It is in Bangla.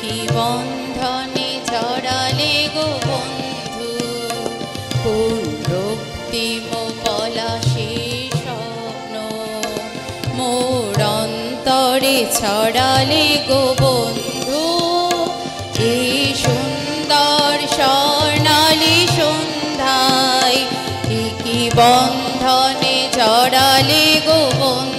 কি বন্ধনে জড়ালে গো বন্ধু, কোন রক্তিম পলাশে স্বপ্ন মোর অন্তরে ছড়ালে গো বন্ধু। এই সুন্দর স্বর্ণালী সন্ধ্যায় কি বন্ধনে জড়ালে গো বন্ধু।